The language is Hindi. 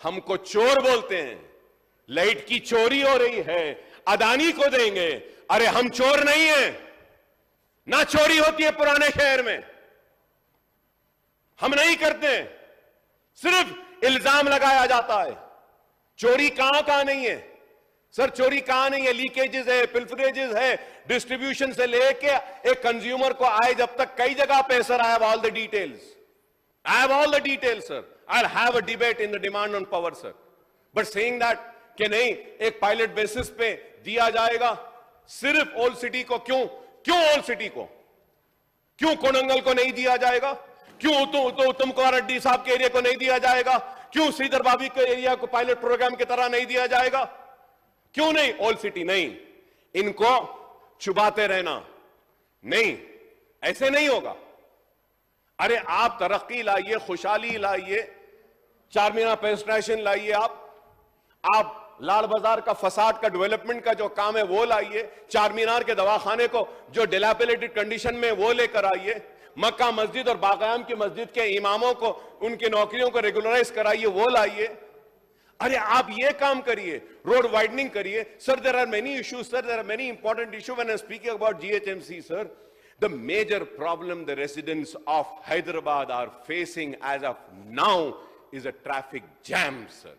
हमको चोर बोलते हैं, लाइट की चोरी हो रही है, अदानी को देंगे। अरे हम चोर नहीं है ना, चोरी होती है पुराने शहर में, हम नहीं करते, सिर्फ इल्जाम लगाया जाता है। चोरी कहां नहीं है सर, चोरी कहां नहीं है? लीकेजेस है, पिल्फरेजेस है, डिस्ट्रीब्यूशन से लेके एक कंज्यूमर को आए जब तक कई जगह पे sir. I have all the details, I have all the details sir. I have a debate in the demand on power sir, but saying that कि नहीं एक पायलट बेसिस पे दिया जाएगा सिर्फ ओल्ड सिटी को। क्यों ओल्ड सिटी को, क्यों कोडंगल को नहीं दिया जाएगा? क्यों उत्तम कुमार रेड्डी साहब के एरिया को नहीं दिया जाएगा? क्यों श्रीधर भाभी के एरिया को पायलट प्रोग्राम की तरह नहीं दिया जाएगा? क्यों नहीं? ओल्ड सिटी नहीं, इनको चुबाते रहना नहीं, ऐसे नहीं होगा। अरे आप तरक्की लाइए, खुशहाली लाइए, चार मीनार पेट्रोल स्टेशन लाइए, आप लाल बाजार का फसाद का डेवलपमेंट का जो काम है वो लाइए, चार मीनार के दवाखाने को जो डिलैपिलेटेड कंडीशन में वो लेकर आइए, मक्का मस्जिद और बाक़याम की मस्जिद के इमामों को उनकी नौकरियों को रेगुलराइज कराइए, वो लाइए। अरे आप ये काम करिए, रोड वाइडनिंग करिए sir. There are many issues sir, there are many important issue when I am speaking about GHMC sir. The major problem the residents of Hyderabad are facing as of now is a traffic jam, sir.